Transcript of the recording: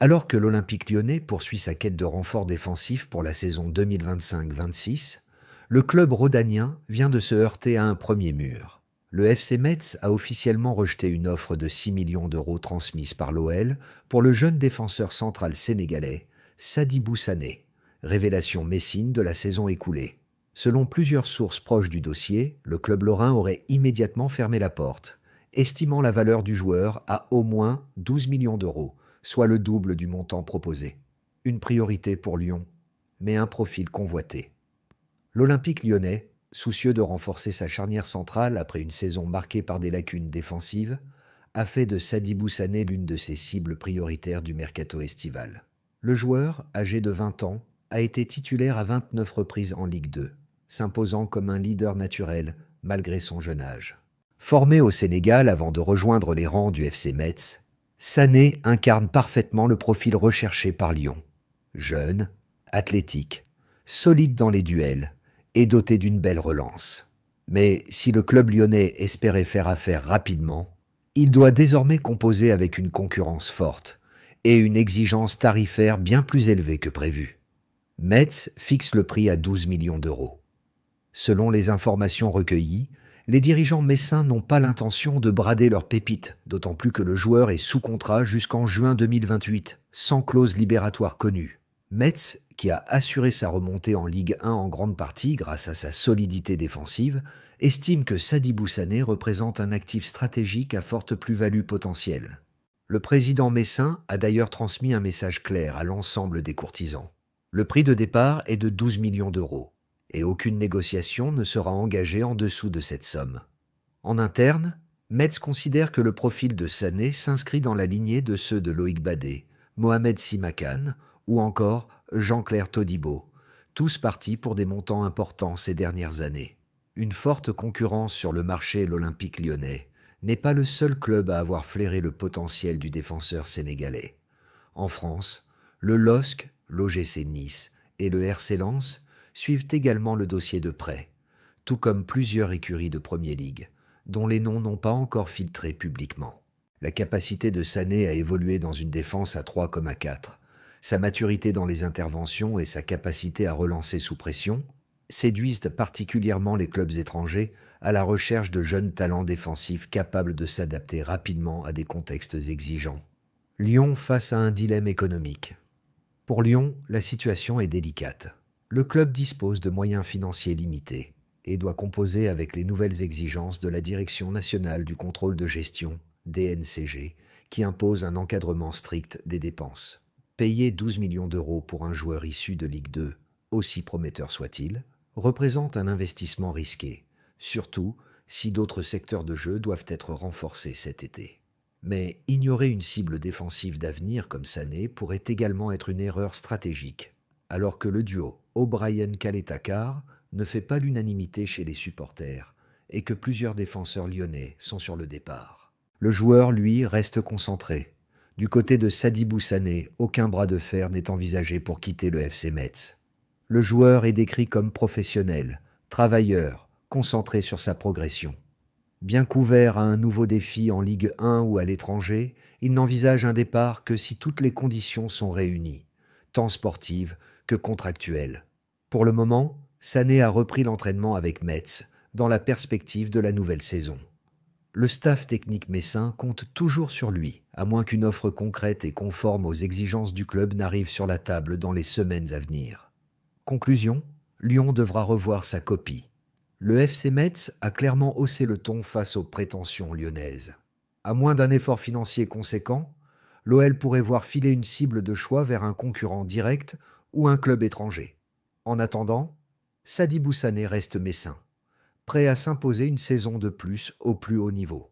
Alors que l'Olympique lyonnais poursuit sa quête de renfort défensif pour la saison 2025-26, le club rhodanien vient de se heurter à un premier mur. Le FC Metz a officiellement rejeté une offre de 6 millions d'euros transmise par l'OL pour le jeune défenseur central sénégalais, Sadibou Sané, révélation messine de la saison écoulée. Selon plusieurs sources proches du dossier, le club lorrain aurait immédiatement fermé la porte, estimant la valeur du joueur à au moins 12 millions d'euros, soit le double du montant proposé. Une priorité pour Lyon, mais un profil convoité. L'Olympique lyonnais, soucieux de renforcer sa charnière centrale après une saison marquée par des lacunes défensives, a fait de Sadibou Sané l'une de ses cibles prioritaires du mercato estival. Le joueur, âgé de 20 ans, a été titulaire à 29 reprises en Ligue 2, s'imposant comme un leader naturel malgré son jeune âge. Formé au Sénégal avant de rejoindre les rangs du FC Metz, Sané incarne parfaitement le profil recherché par Lyon. Jeune, athlétique, solide dans les duels et doté d'une belle relance. Mais si le club lyonnais espérait faire affaire rapidement, il doit désormais composer avec une concurrence forte et une exigence tarifaire bien plus élevée que prévu. Metz fixe le prix à 12 millions d'euros. Selon les informations recueillies, les dirigeants messins n'ont pas l'intention de brader leur pépite, d'autant plus que le joueur est sous contrat jusqu'en juin 2028, sans clause libératoire connue. Metz, qui a assuré sa remontée en Ligue 1 en grande partie grâce à sa solidité défensive, estime que Sadibou Sané représente un actif stratégique à forte plus-value potentielle. Le président messin a d'ailleurs transmis un message clair à l'ensemble des courtisans. Le prix de départ est de 12 millions d'euros, et aucune négociation ne sera engagée en dessous de cette somme. En interne, Metz considère que le profil de Sané s'inscrit dans la lignée de ceux de Loïc Badet, Mohamed Simakan ou encore Jean-Claire Todibo, tous partis pour des montants importants ces dernières années. Une forte concurrence sur le marché de l'Olympique lyonnais n'est pas le seul club à avoir flairé le potentiel du défenseur sénégalais. En France, le LOSC, l'OGC Nice et le RC Lens suivent également le dossier de près, tout comme plusieurs écuries de Premier League, dont les noms n'ont pas encore filtré publiquement. La capacité de Sané à évoluer dans une défense à 3 comme à 4, sa maturité dans les interventions et sa capacité à relancer sous pression séduisent particulièrement les clubs étrangers à la recherche de jeunes talents défensifs capables de s'adapter rapidement à des contextes exigeants. Lyon face à un dilemme économique. Pour Lyon, la situation est délicate. Le club dispose de moyens financiers limités et doit composer avec les nouvelles exigences de la Direction nationale du contrôle de gestion, DNCG, qui impose un encadrement strict des dépenses. Payer 12 millions d'euros pour un joueur issu de Ligue 2, aussi prometteur soit-il, représente un investissement risqué, surtout si d'autres secteurs de jeu doivent être renforcés cet été. Mais ignorer une cible défensive d'avenir comme Sané pourrait également être une erreur stratégique, alors que le duo O'Brien-Kaletakar ne fait pas l'unanimité chez les supporters et que plusieurs défenseurs lyonnais sont sur le départ. Le joueur, lui, reste concentré. Du côté de Sadibou Sané, aucun bras de fer n'est envisagé pour quitter le FC Metz. Le joueur est décrit comme professionnel, travailleur, concentré sur sa progression. Bien qu'ouvert à un nouveau défi en Ligue 1 ou à l'étranger, il n'envisage un départ que si toutes les conditions sont réunies, tant sportives que contractuelles. Pour le moment, Sané a repris l'entraînement avec Metz, dans la perspective de la nouvelle saison. Le staff technique messin compte toujours sur lui, à moins qu'une offre concrète et conforme aux exigences du club n'arrive sur la table dans les semaines à venir. Conclusion, Lyon devra revoir sa copie. Le FC Metz a clairement haussé le ton face aux prétentions lyonnaises. À moins d'un effort financier conséquent, l'OL pourrait voir filer une cible de choix vers un concurrent direct ou un club étranger. En attendant, Sadibou Sané reste messin, prêt à s'imposer une saison de plus au plus haut niveau.